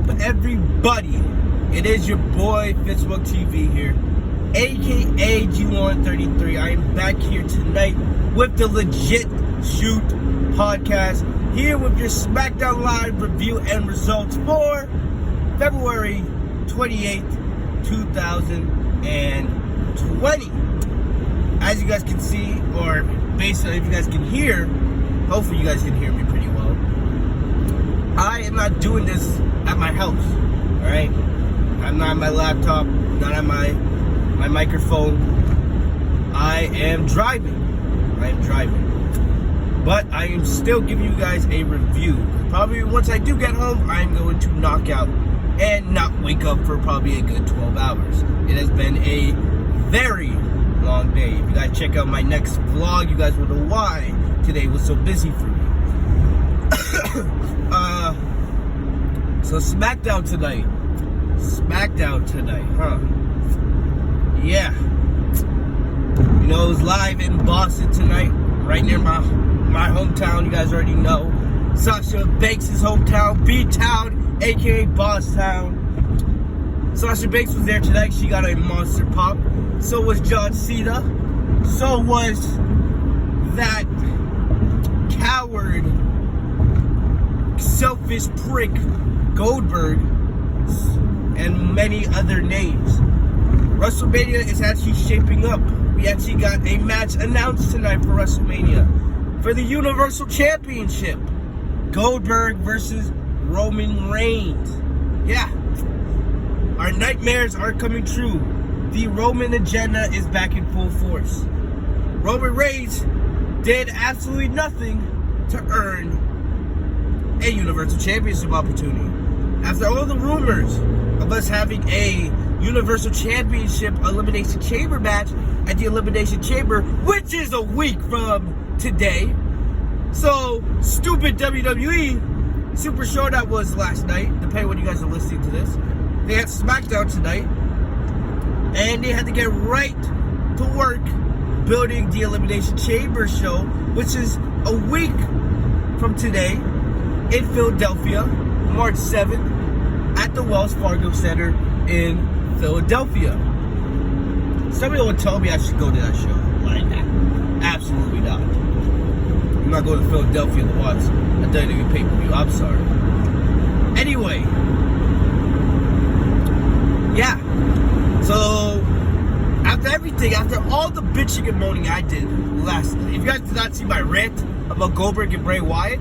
everybody? It is your boy Facebook TV here, aka G133. I am back here tonight with the Legit Shoot podcast, here with your Smackdown Live review and results for February 28th, 2020. As you guys can see, or based on if you guys can hear, hopefully you guys can hear me pretty well. I am not doing this at my house, alright? I'm not on my laptop, not on my microphone. I am driving. But I am still giving you guys a review. Probably once I do get home, I'm going to knock out and not wake up for probably a good 12 hours. It has been a very long day. If you guys check out my next vlog, you guys will know why today was so busy for me. So Smackdown tonight, huh? Yeah. You know, it was live in Boston tonight, right near my hometown. You guys already know. Sasha Banks' hometown, B-Town, aka Boss Town. Sasha Banks was there tonight. She got a monster pop. So was John Cena. So was that coward, selfish prick Goldberg, and many other names. WrestleMania is actually shaping up. We actually got a match announced tonight for WrestleMania for the Universal Championship. Goldberg versus Roman Reigns. Yeah. Our nightmares are coming true. The Roman agenda is back in full force. Roman Reigns did absolutely nothing to earn a Universal Championship opportunity. After all the rumors of us having a Universal Championship Elimination Chamber match at the Elimination Chamber, which is a week from today. So, stupid WWE Super Show that was last night, depending when you guys are listening to this. They had SmackDown tonight, and they had to get right to work building the Elimination Chamber show, which is a week from today in Philadelphia, March 7th, at the Wells Fargo Center in Philadelphia. Somebody would tell me I should go to that show. Like, absolutely not. I'm not going to Philadelphia to watch a WWE pay-per-view. I'm sorry. Anyway. Yeah. So, after all the bitching and moaning I did last night, if you guys did not see my rant about Goldberg and Bray Wyatt,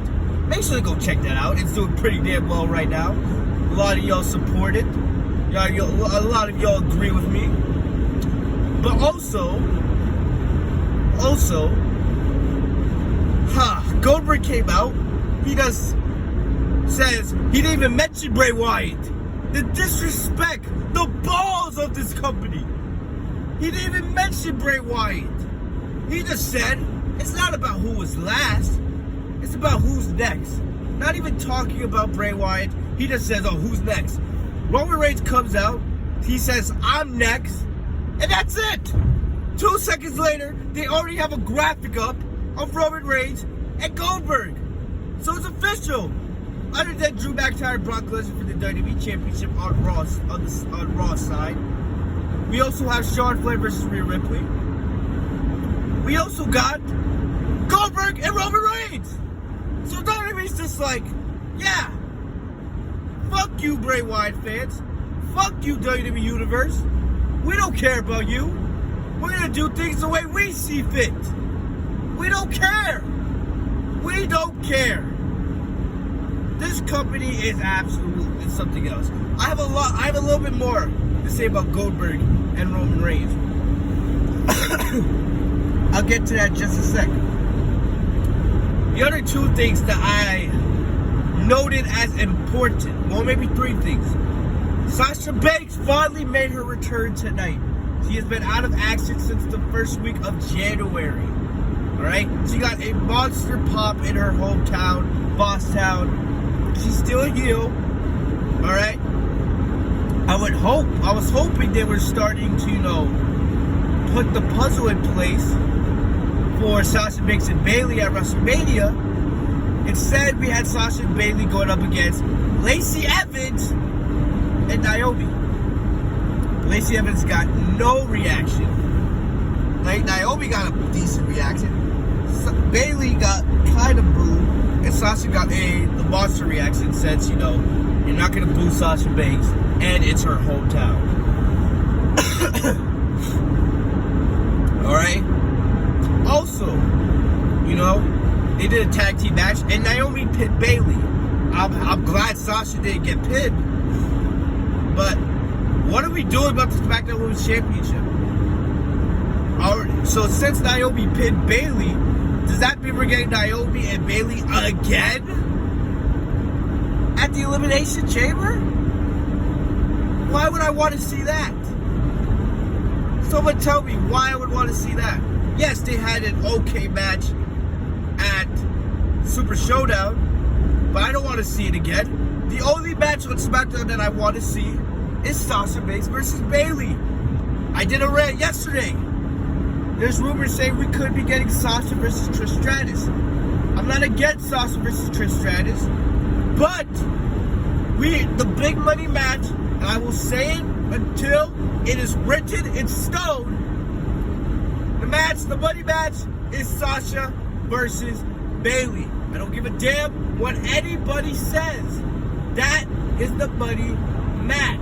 make sure to go check that out. It's doing pretty damn well right now. A lot of y'all support it. A lot of y'all agree with me. But also, Goldberg came out. He just says he didn't even mention Bray Wyatt. The disrespect, the balls of this company. He didn't even mention Bray Wyatt. He just said it's not about who was last. It's about who's next. Not even talking about Bray Wyatt. He just says, oh, who's next? Roman Reigns comes out. He says, I'm next. And that's it. 2 seconds later, they already have a graphic up of Roman Reigns and Goldberg. So it's official. Other than Drew McIntyre and Brock Lesnar for the WWE Championship on Raw's side. We also have Charlotte Flair versus Rhea Ripley. We also got Goldberg and Roman Reigns. So WWE's just like, yeah, fuck you Bray Wyatt fans. Fuck you WWE Universe. We don't care about you. We're going to do things the way we see fit. We don't care. We don't care. This company is absolutely something else. I have a little bit more to say about Goldberg and Roman Reigns. I'll get to that in just a second. The other two things that I noted as important, well, maybe three things. Sasha Banks finally made her return tonight. She has been out of action since the first week of January. Alright? She got a monster pop in her hometown, Bosstown. She's still a heel. Alright? I was hoping they were starting to, put the puzzle in place for Sasha Banks and Bayley at WrestleMania. Instead, we had Sasha and Bayley going up against Lacey Evans and Naomi. Lacey Evans got no reaction. Like, Naomi got a decent reaction. Bailey got kind of booed. And Sasha got the monster reaction since, you're not going to boo Sasha Banks. And it's her hometown. Alright? Also, they did a tag team match. And Naomi pinned Bailey. I'm glad Sasha didn't get pinned. But what are we doing about the SmackDown Women's Championship? So since Naomi pinned Bailey, does that mean we're getting Naomi and Bailey again? At the Elimination Chamber? Why would I want to see that? Someone tell me why I would want to see that. Yes, they had an okay match at Super Showdown, but I don't want to see it again. The only match on SmackDown that I want to see is Sasha Banks versus Bailey. I did a rant yesterday. There's rumors saying we could be getting Sasha versus Trish Stratus. I'm not against Sasha versus Trish Stratus, but the big money match, and I will say it until it is written in stone, the money match is Sasha versus Bailey. I don't give a damn what anybody says. That is the money match.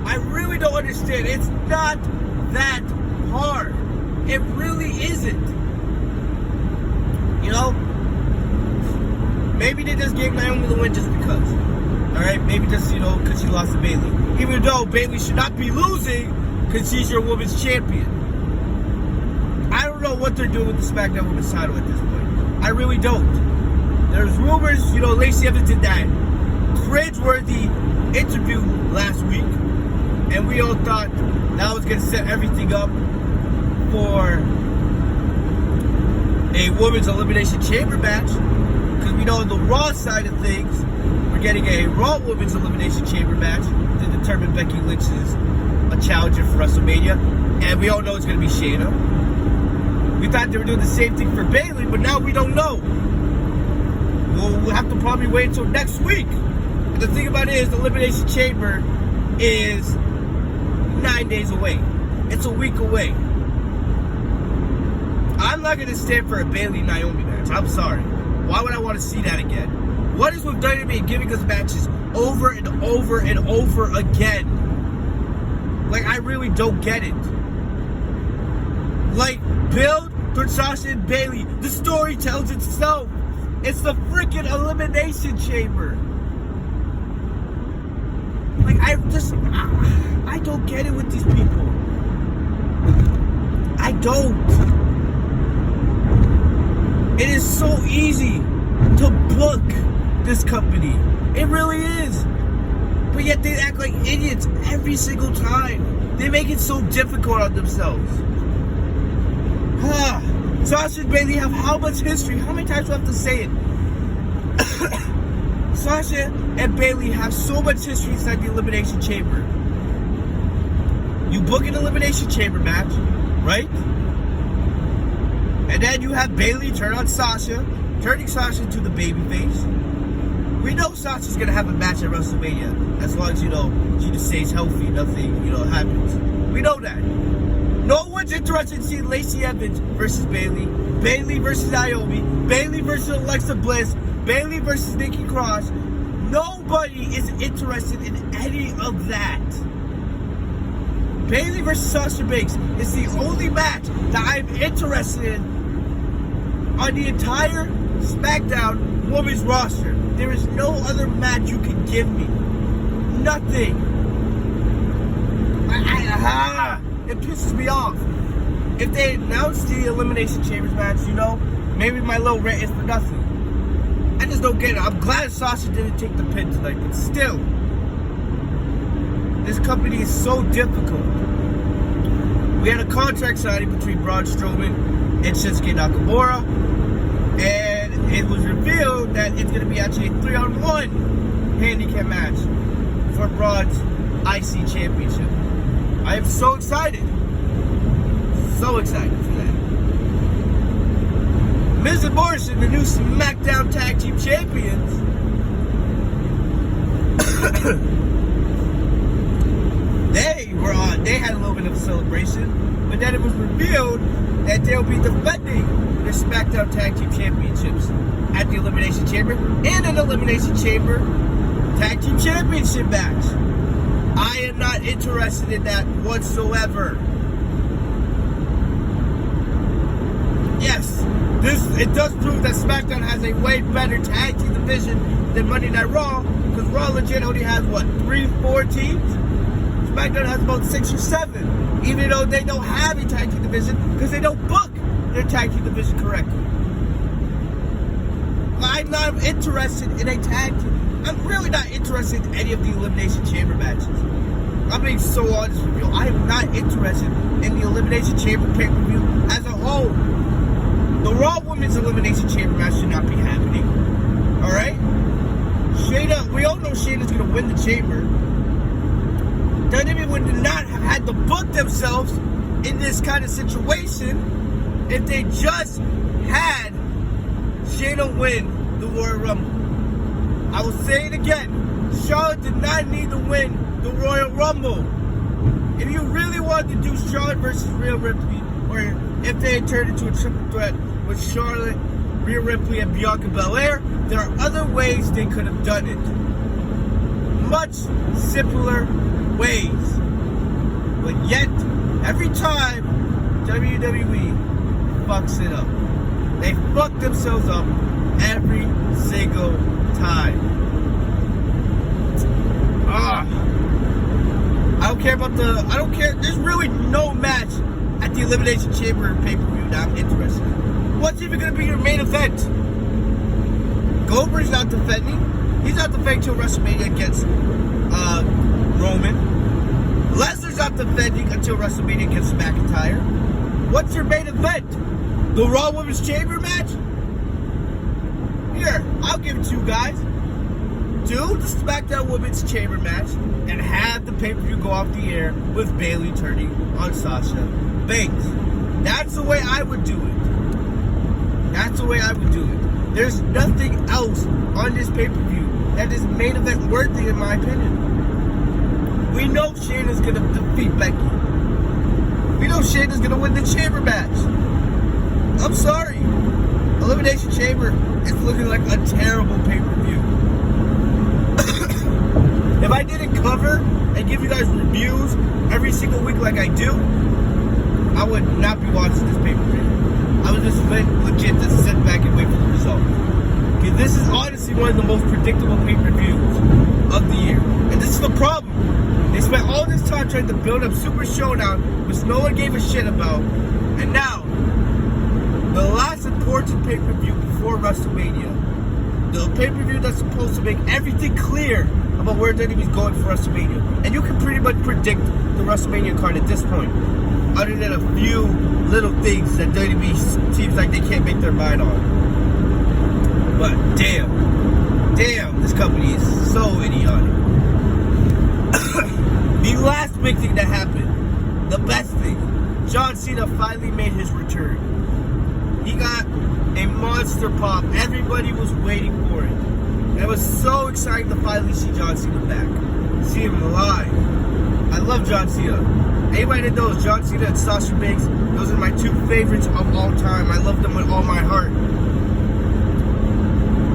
I really don't understand. It's not that hard. It really isn't. Maybe they just gave Naomi the win just because. Alright, maybe just, because she lost to Bailey. Even though Bailey should not be losing because she's your women's champion. I don't know what they're doing with the SmackDown Women's title at this point. I really don't. There's rumors, Lacey Evans did that cringeworthy interview last week. And we all thought that was going to set everything up for a women's elimination chamber match, because we know on the Raw side of things we're getting a Raw women's elimination chamber match to determine Becky Lynch is a challenger for WrestleMania, and we all know it's going to be Shayna. We thought they were doing the same thing for Bailey, but now we don't know. We'll have to probably wait until next week. The thing about it is the elimination chamber is 9 days away. It's a week away. I'm not going to stand for a Bailey-Naomi match. I'm sorry. Why would I want to see that again? What is with WWE giving us matches over and over and over again? Like, I really don't get it. Like, build for Sasha and Bailey. The story tells itself. It's the freaking Elimination Chamber. Like, I don't get it with these people. I don't. It is so easy to book this company. It really is. But yet they act like idiots every single time. They make it so difficult on themselves. Sasha and Bailey have how much history? How many times do I have to say it? Sasha and Bailey have so much history inside the Elimination Chamber. You book an Elimination Chamber match, right? And then you have Bailey turn on Sasha, turning Sasha into the babyface. We know Sasha's going to have a match at WrestleMania, as long as, she just stays healthy, nothing, happens. We know that. No one's interested in seeing Lacey Evans versus Bailey, Bailey versus Naomi, Bailey versus Alexa Bliss, Bailey versus Nikki Cross. Nobody is interested in any of that. Bailey versus Sasha Banks is the only match that I'm interested in on the entire SmackDown Women's roster. There is no other match you can give me. Nothing. It pisses me off. If they announced the Elimination Chambers match, maybe my little rant is for nothing. I just don't get it. I'm glad Sasha didn't take the pin tonight, but still, this company is so difficult. We had a contract signing between Braun Strowman and Shinsuke Nakamura, and it was revealed that it's going to be actually a 3-on-1 handicap match for Braun's IC Championship. I am so excited. So excited for that. Miz and Morrison, the new SmackDown Tag Team Champions. had a little bit of a celebration, but then it was revealed that they'll be defending their SmackDown Tag Team Championships at the Elimination Chamber in an Elimination Chamber Tag Team Championship match. I am not interested in that whatsoever. Yes, it does prove that SmackDown has a way better tag team division than Monday Night Raw, because Raw legit only has, what, 3-4 teams? SmackDown has about 6 or 7, even though they don't have a tag team division because they don't book their tag team division correctly. I'm not interested in a tag team. I'm really not interested in any of the Elimination Chamber matches. I'm being so honest with you. I am not interested in the Elimination Chamber pay-per-view as a whole. The Raw Women's Elimination Chamber match should not be happening. Alright? Shayna, we all know Shayna's going to win the Chamber. WWE would not have had to book themselves in this kind of situation if they just had Shayna win the Royal Rumble. I will say it again. Charlotte did not need to win the Royal Rumble. If you really wanted to do Charlotte versus Rhea Ripley, or if they had turned into a triple threat with Charlotte, Rhea Ripley, and Bianca Belair, there are other ways they could have done it. Much simpler ways. But yet, every time WWE fucks it up, they fuck themselves up every single time. I don't care. There's really no match at the Elimination Chamber pay-per-view that I'm interested in. What's even going to be your main event? Goldberg's not defending. He's not defending till WrestleMania against Roman. Lesnar's not defending until WrestleMania against McIntyre. What's your main event? The Raw Women's Chamber match? Here, I'll give it to you guys. Do the SmackDown Women's Chamber match and have the pay-per-view go off the air with Bayley turning on Sasha Banks. That's the way I would do it. That's the way I would do it. There's nothing else on this pay-per-view that is main event worthy, in my opinion. We know Shayna's going to defeat Becky. We know Shayna's going to win the Chamber match. I'm sorry. Elimination Chamber is looking like a terrible pay-per-view. If I didn't cover and give you guys reviews every single week like I do, I would not be watching this pay-per-view. I would just legit just sit back and wait for the result. Because this is honestly one of the most predictable pay-per-views of the year. And this is the problem. They spent all this time trying to build up Super Showdown, which no one gave a shit about. And now, the last important pay-per-view before WrestleMania, the pay-per-view that's supposed to make everything clear about where WWE's going for WrestleMania. And you can pretty much predict the WrestleMania card at this point, other than a few little things that WWE seems like they can't make their mind on. But damn, this company is so idiotic. The last big thing that happened, the best thing, John Cena finally made his return. He got a monster pop. Everybody was waiting for it. And it was so exciting to finally see John Cena back. See him live. I love John Cena. Anybody that knows John Cena and Sasha Banks, those are my two favorites of all time. I love them with all my heart.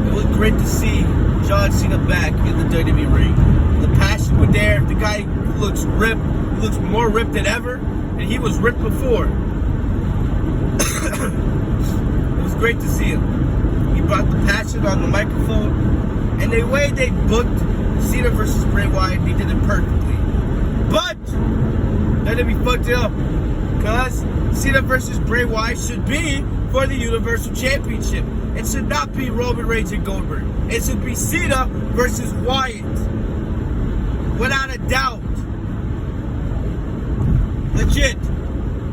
It was great to see John Cena back in the WWE ring. The passion was there. The guy looks ripped. He looks more ripped than ever. And he was ripped before. It was great to see him. He brought the passion on the microphone. And the way they booked Cena versus Bray Wyatt, they did it perfectly. But WWE fucked it up. Because Cena versus Bray Wyatt should be for the Universal Championship. It should not be Roman Reigns and Goldberg. It should be Cena versus Wyatt. Without a doubt. Legit.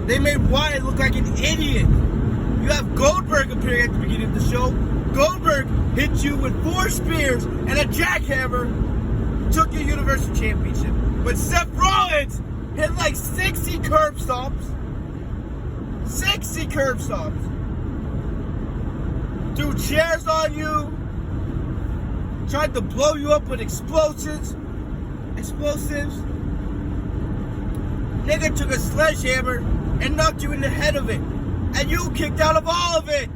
They made Wyatt look like an idiot. You have Goldberg appearing at the beginning of the show. Goldberg hit you with 4 spears and a jackhammer, took your Universal Championship. But Seth Rollins hit like 60 curb stomps. 60 curb stomps. Threw chairs on you. Tried to blow you up with explosives. Nigga took a sledgehammer and knocked you in the head of it. And you kicked out of all of it.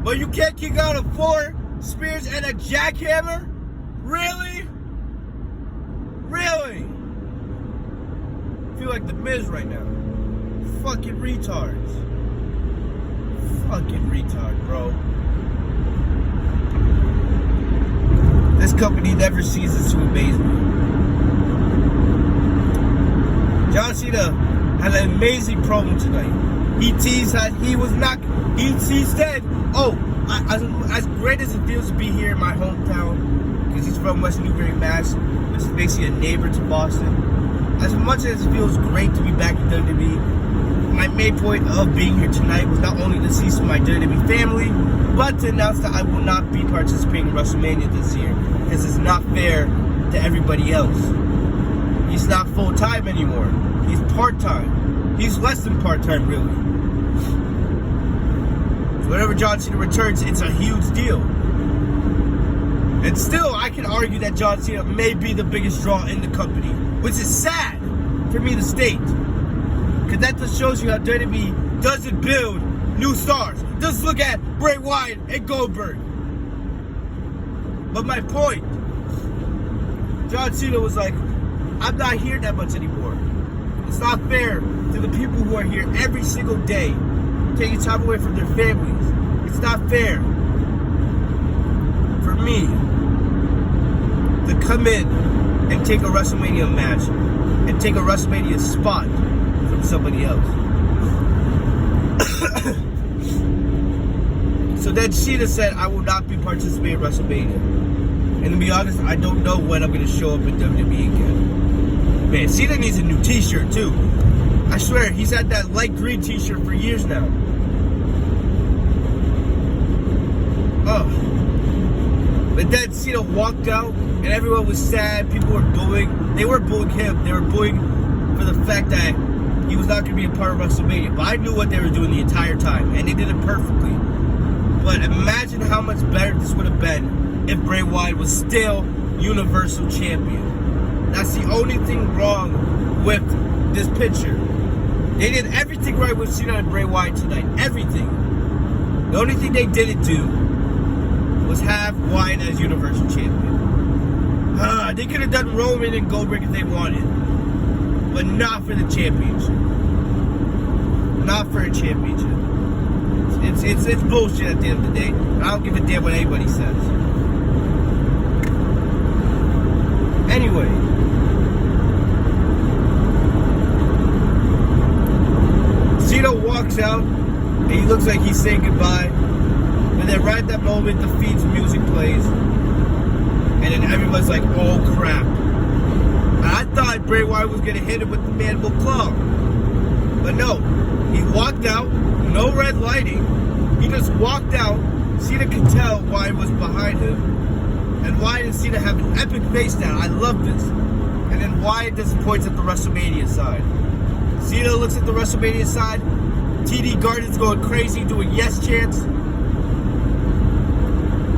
But you can't kick out of 4 spears and a jackhammer? Really? Really? I feel like the Miz right now. Fucking retards. Fucking retard, bro. This company never ceases to amaze me. John Cena had an amazing promo tonight. He teased that he was not. He said, "Oh, as great as it feels to be here in my hometown, because he's from West Newbury, Mass, which is basically a neighbor to Boston. As much as it feels great to be back in WWE, my main point of being here tonight was not only to see some of my WWE family, but to announce that I will not be participating in WrestleMania this year, because it's not fair to everybody else. He's not full-time anymore. He's part-time. He's less than part-time, really. So whenever John Cena returns, it's a huge deal. And still, I can argue that John Cena may be the biggest draw in the company, which is sad for me to state. Because that just shows you how WWE doesn't build new stars. Just look at Bray Wyatt and Goldberg. But my point, John Cena was like, I'm not here that much anymore. It's not fair to the people who are here every single day, taking time away from their families. It's not fair for me to come in and take a WrestleMania match and take a WrestleMania spot from somebody else. So then Cena said, I will not be participating in WrestleMania. And to be honest, I don't know when I'm going to show up in WWE again. Man, Cena needs a new t-shirt too. I swear, he's had that light green t-shirt for years now. Oh. But then Cena walked out and everyone was sad. People were booing. They were booing him. They were booing for the fact that he was not going to be a part of WrestleMania. But I knew what they were doing the entire time, and they did it perfectly. But imagine how much better this would have been if Bray Wyatt was still Universal Champion. That's the only thing wrong with this picture. They did everything right with Cena and Bray Wyatt tonight. Everything. The only thing they didn't do was have Wyatt as Universal Champion. They could have done Roman and Goldberg if they wanted. But not for the championship. Not for a championship. It's bullshit at the end of the day. I don't give a damn what anybody says. Anyway. Cena walks out and he looks like he's saying goodbye. And then right at that moment the Fiend's music plays. And then everyone's like, oh crap. I thought Bray Wyatt was gonna hit him with the mandible claw. But no. He walked out, no red lighting. He just walked out. Cena could tell Wyatt was behind him. And Wyatt and Cena have an epic face down. I love this. And then Wyatt just points at the WrestleMania side. Cena looks at the WrestleMania side. TD Garden's going crazy, doing yes chants.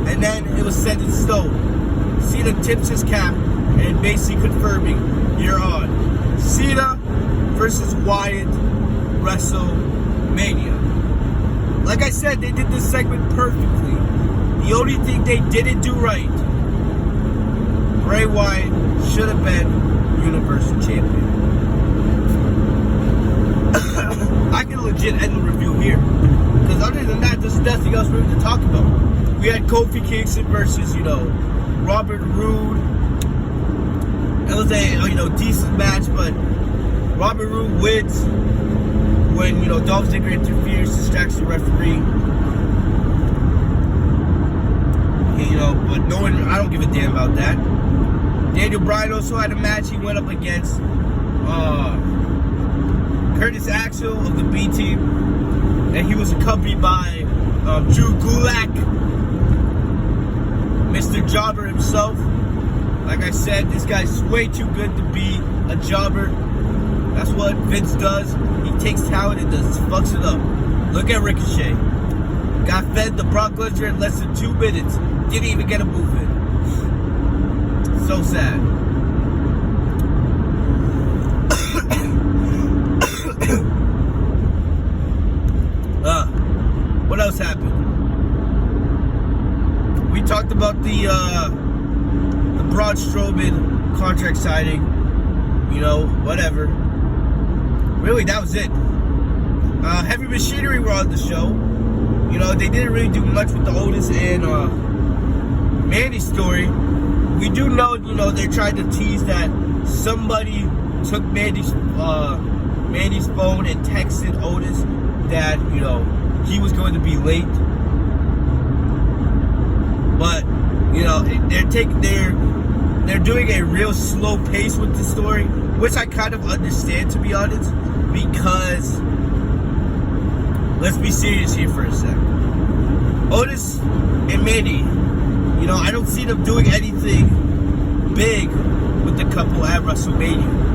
And then it was set in stone. Cena tips his cap and basically confirming, you're on. Cena versus Wyatt, WrestleMania. Like I said, they did this segment perfectly. The only thing they didn't do right, Bray Wyatt should have been Universal Champion. I can legit end the review here. Because other than that, there's nothing else really to talk about. We had Kofi Kingston versus, Robert Roode. It was a, decent match, but Robert Roode wins when, Dolph Ziggler interferes, distracts the referee. But no one, I don't give a damn about that. Daniel Bryan also had a match. He went up against Curtis Axel of the B Team, and he was accompanied by Drew Gulak, Mr. Jobber himself. Like I said, this guy's way too good to be a jobber. That's what Vince does. He takes talent and just fucks it up. Look at Ricochet. Got fed the Brock Lesnar in less than 2 minutes. Didn't even get a move in. So sad. talked about the Braun Strowman contract signing. You know, whatever. Really, that was it. Heavy Machinery were on the show. You know, they didn't really do much with the Otis and Mandy story. We do know, you know, they're trying to tease that somebody took Mandy's phone and texted Otis that, you know, he was going to be late. But, you know, they're doing a real slow pace with the story, which I kind of understand, to be honest, because let's be serious here for a sec. Otis and Mandy, you know, I don't see them doing anything big with the couple at WrestleMania.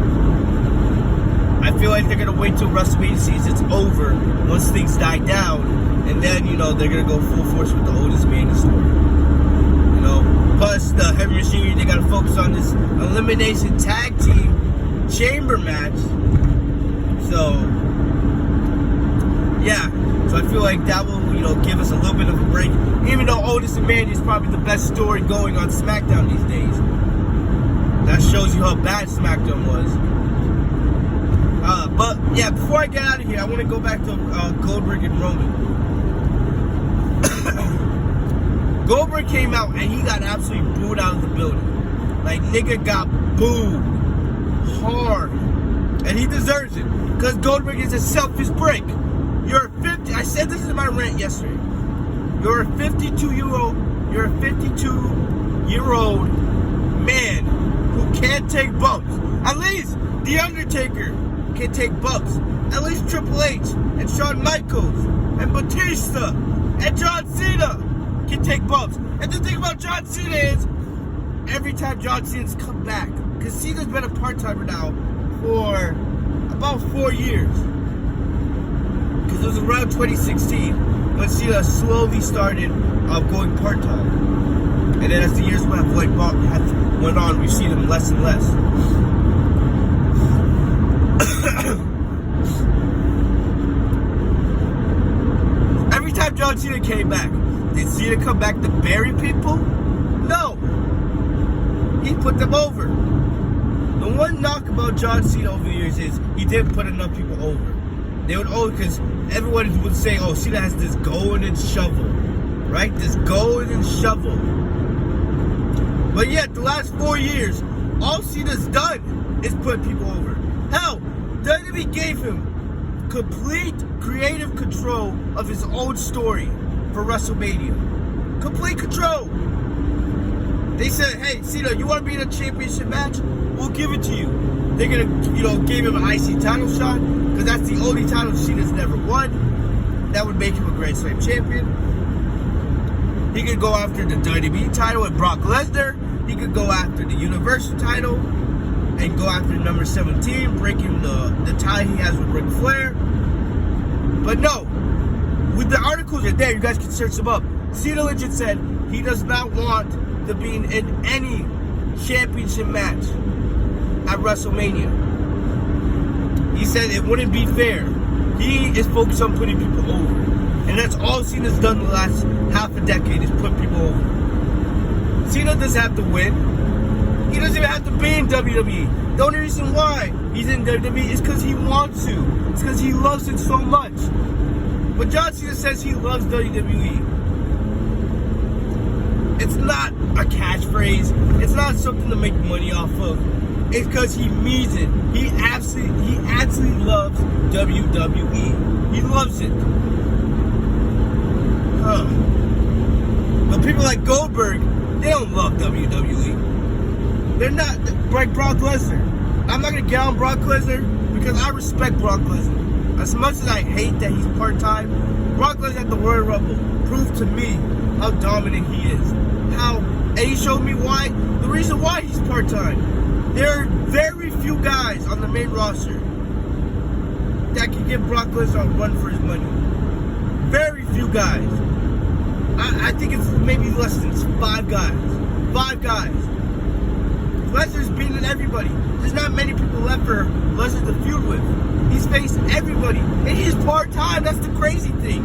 I feel like they're going to wait till WrestleMania season's over, once things die down, and then, you know, they're going to go full force with the Otis Mandy story. You know, plus the Heavy Machinery, they got to focus on this elimination tag team chamber match. So, yeah. So I feel like that will, you know, give us a little bit of a break. Even though Otis and Mandy is probably the best story going on SmackDown these days. That shows you how bad SmackDown was. But, yeah, before I get out of here, I want to go back to Goldberg and Roman. Goldberg came out and he got absolutely booed out of the building. Like, nigga got booed hard. And he deserves it. Because Goldberg is a selfish prick. You're a 50, I said this in my rant yesterday. You're a 52-year-old man who can't take bumps. At least The Undertaker can take bumps. At least Triple H and Shawn Michaels and Batista and John Cena can take bumps. And the thing about John Cena is, every time John Cena's come back, because Cena's been a part-timer now for about 4 years. Because it was around 2016 when Cena slowly started going part-time. And then as the years went on, we've seen him less and less. Every time John Cena came back, did Cena come back to bury people? No. He put them over. The one knock about John Cena over the years is he didn't put enough people over. They would because everyone would say, oh, Cena has this golden shovel, right? This golden shovel. But yet, the last 4 years, all Cena's done is put people over. Hell, WWE gave him complete creative control of his own story for WrestleMania. Complete control. They said, hey, Cena, you want to be in a championship match? We'll give it to you. They're going to, you know, give him an IC title shot, because that's the only title Cena's never won. That would make him a Grand Slam champion. He could go after the WWE title with Brock Lesnar. He could go after the Universal title and go after number 17, breaking the tie he has with Ric Flair. But no, with the articles are there, you guys can search them up. Cena legit said he does not want to be in any championship match at WrestleMania. He said it wouldn't be fair. He is focused on putting people over. And that's all Cena's done the last half a decade, is put people over. Cena doesn't have to win. He doesn't even have to be in WWE. The only reason why he's in WWE is because he wants to. It's because he loves it so much. But John Cena says he loves WWE. It's not a catchphrase. It's not something to make money off of. It's because he means it. He absolutely loves WWE. He loves it. But people like Goldberg, they don't love WWE. They're not like Brock Lesnar. I'm not going to get on Brock Lesnar because I respect Brock Lesnar. As much as I hate that he's part-time, Brock Lesnar at the Royal Rumble proved to me how dominant he is. And he showed me why, the reason why he's part-time. There are very few guys on the main roster that can give Brock Lesnar a run for his money. Very few guys. I think it's maybe less than 5 guys. 5 guys. Lesnar's beating everybody. There's not many people left for Lesnar to feud with. He's faced everybody. And he's part-time. That's the crazy thing.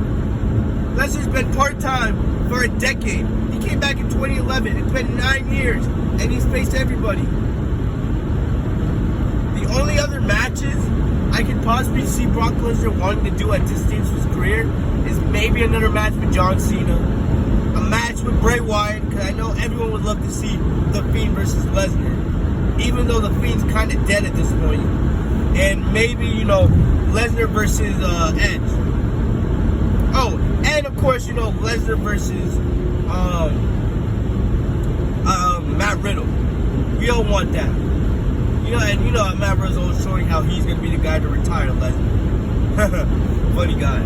Lesnar's been part-time for a decade. He came back in 2011. It's been 9 years, and he's faced everybody. The only other matches I could possibly see Brock Lesnar wanting to do at this stage of his career is maybe another match with John Cena, a match with Bray Wyatt, because I know everyone would love to see The Fiend versus Lesnar, even though The Fiend's kind of dead at this point. And maybe, you know, Lesnar versus Edge. Oh, and of course, you know, Lesnar versus Matt Riddle. We all want that. You know, and you know, Matt Riddle's always showing how he's going to be the guy to retire Lesnar. Funny guy.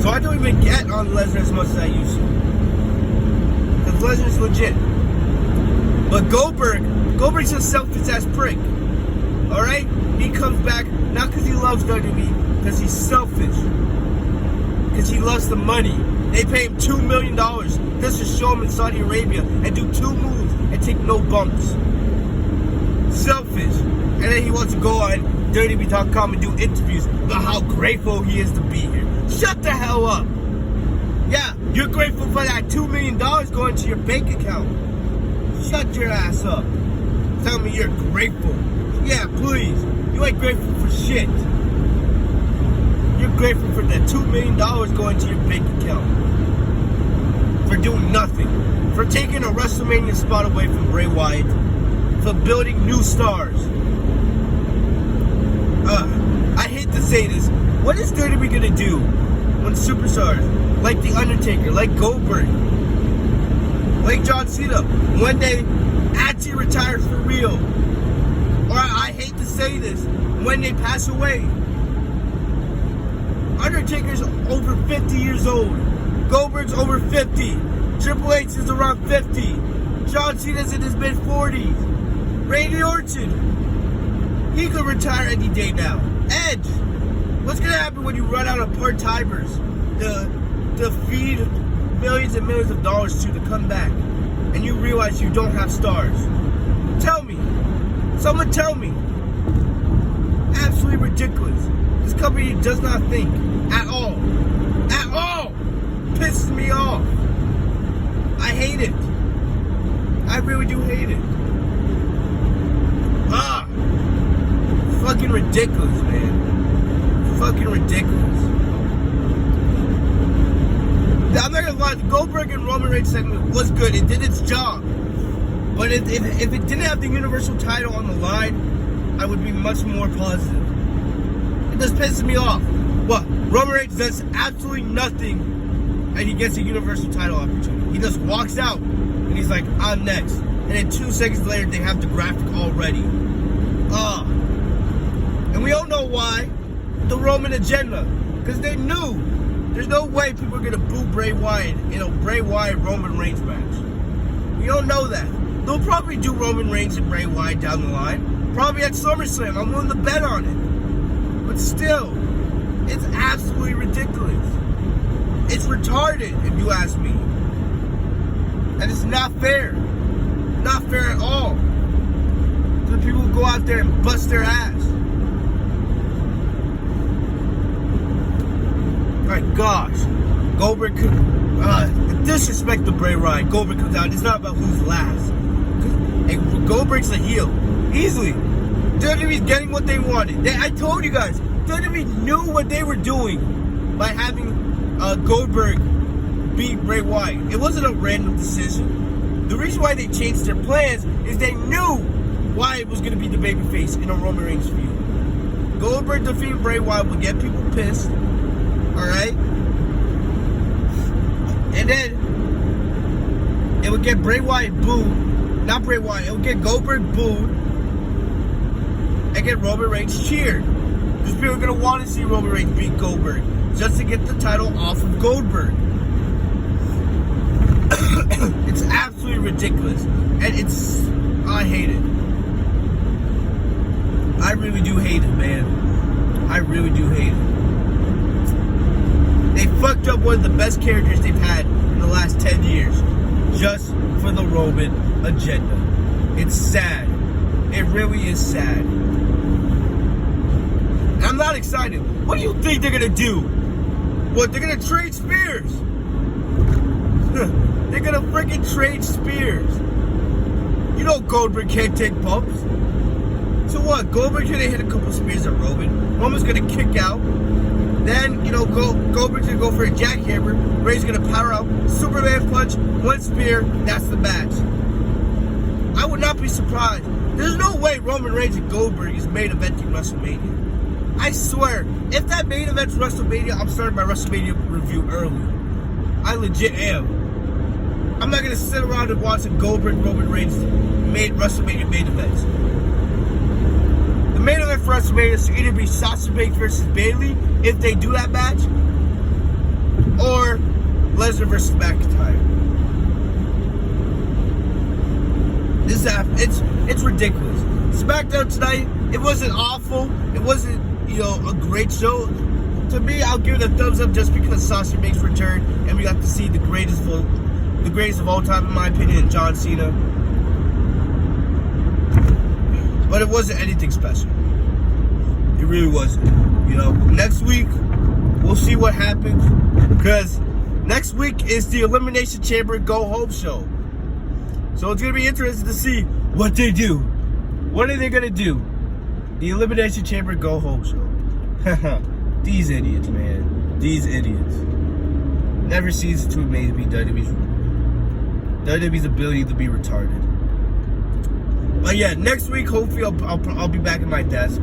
So I don't even get on Lesnar as much as I used to. Because Lesnar's legit. But Goldberg's a selfish ass prick. Alright? He comes back not because he loves WWE, because he's selfish. Because he loves the money. They pay him $2 million just to show him in Saudi Arabia and do 2 moves and take no bumps. Selfish. And then he wants to go on WWE.com and do interviews about how grateful he is to be here. Shut the hell up. Yeah, you're grateful for that $2 million going to your bank account. Shut your ass up. Tell me you're grateful. Yeah, please. You ain't grateful for shit. You're grateful for that $2 million going to your bank account. For doing nothing. For taking a WrestleMania spot away from Bray Wyatt. For building new stars. I hate to say this. What is WWE gonna do when superstars like The Undertaker, like Goldberg, like John Cena, when they actually retire for real? Or I hate to say this, when they pass away. Undertaker's over 50 years old. Goldberg's over 50. Triple H is around 50. John Cena's in his mid-40s. Randy Orton, he could retire any day now. Edge, what's gonna happen when you run out of part-timers to feed millions and millions of dollars to come back, and you realize you don't have stars? Tell me. Someone tell me. Absolutely ridiculous. This company does not think at all. At all. Pisses me off. I hate it. I really do hate it. Fucking ridiculous, man. Fucking ridiculous. I'm not gonna lie, the Goldberg and Roman Reigns segment was good. It did its job. But if it didn't have the Universal title on the line, I would be much more positive. It just pisses me off. What? Roman Reigns does absolutely nothing, and he gets a Universal title opportunity. He just walks out, and he's like, I'm next. And then 2 seconds later, they have the graphic already. And we all know why. The Roman agenda. Because they knew there's no way people are going to boo Bray Wyatt in a Bray Wyatt-Roman Reigns match. We all know that. They'll probably do Roman Reigns and Bray Wyatt down the line. Probably at SummerSlam. I'm willing to bet on it. But still, it's absolutely ridiculous. It's retarded, if you ask me. And it's not fair. Not fair at all. To the people who go out there and bust their ass. My gosh. Goldberg could disrespect the Bray Wyatt. Goldberg comes out. It's not about who's last. And Goldberg's a heel. Easily. WWE's getting what they wanted. I told you guys. WWE knew what they were doing by having Goldberg beat Bray Wyatt. It wasn't a random decision. The reason why they changed their plans is they knew Wyatt was going to be the babyface in a Roman Reigns feud. Goldberg defeating Bray Wyatt would get people pissed. Alright? And then it would get Bray Wyatt booed. Not Bray Wyatt. It would get Goldberg booed and get Roman Reigns cheered. Because people are going to want to see Roman Reigns beat Goldberg just to get the title off of Goldberg. It's absolutely ridiculous. And I hate it. I really do hate it, man. I really do hate it. They fucked up one of the best characters they've had in the last 10 years just for the Roman agenda. It's sad. It really is sad. And I'm not excited. What do you think they're gonna do? What, they're gonna trade spears? They're gonna freaking trade spears. You know Goldberg can't take bumps. So what? Goldberg's gonna hit a couple spears at Roman. Roman's gonna kick out. Then, you know, Goldberg's gonna go for a jackhammer. Ray's gonna power out. Superman punch, one spear, that's the match. I would not be surprised. There's no way Roman Reigns and Goldberg is main eventing WrestleMania. I swear, if that main event's WrestleMania, I'm starting my WrestleMania review early. I legit am. I'm not gonna sit around and watch a Goldberg Roman Reigns WrestleMania main events. The main event for WrestleMania is either be Sasha Banks versus Bayley, if they do that match, or Lesnar versus McIntyre. It's ridiculous. SmackDown tonight, it wasn't awful. It wasn't, you know, a great show. To me, I'll give it a thumbs up just because Sasha Banks returned and we got to see the greatest of all time, in my opinion, John Cena. But it wasn't anything special. It really wasn't. You know, next week, we'll see what happens. Because next week is the Elimination Chamber Go Home show. So it's going to be interesting to see what they do. What are they going to do? The Elimination Chamber Go Home show. These idiots, man. These idiots. Never ceases to amaze me, WWE's ability to be retarded. But yeah, next week, hopefully I'll be back at my desk.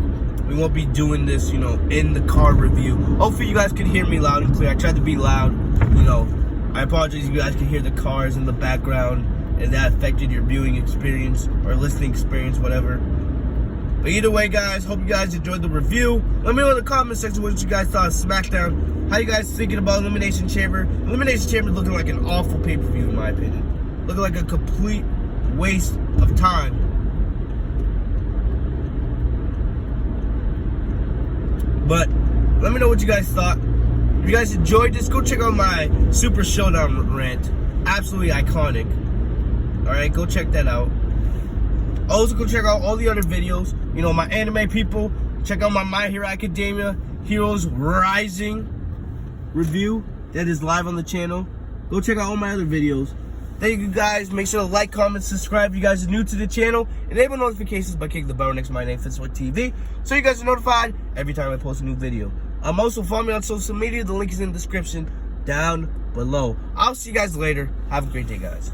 We won't be doing this, you know, in the car review. Hopefully you guys can hear me loud and clear. I tried to be loud, you know. I apologize if you guys can hear the cars in the background and that affected your viewing experience or listening experience, whatever. But either way, guys, hope you guys enjoyed the review. Let me know in the comment section what you guys thought of SmackDown. How you guys thinking about Elimination Chamber? Elimination Chamber is looking like an awful pay-per-view in my opinion. Looking like a complete waste of time. But let me know what you guys thought. If you guys enjoyed this, go check out my Super Showdown rant. Absolutely iconic. Alright, go check that out. Also, go check out all the other videos. You know, my anime people. Check out my My Hero Academia Heroes Rising review that is live on the channel. Go check out all my other videos. Thank you guys. Make sure to like, comment, subscribe if you guys are new to the channel. Enable notifications by clicking the bell next to my name, Facebook TV, so you guys are notified every time I post a new video. Also follow me on social media. The link is in the description down below. I'll see you guys later. Have a great day, guys.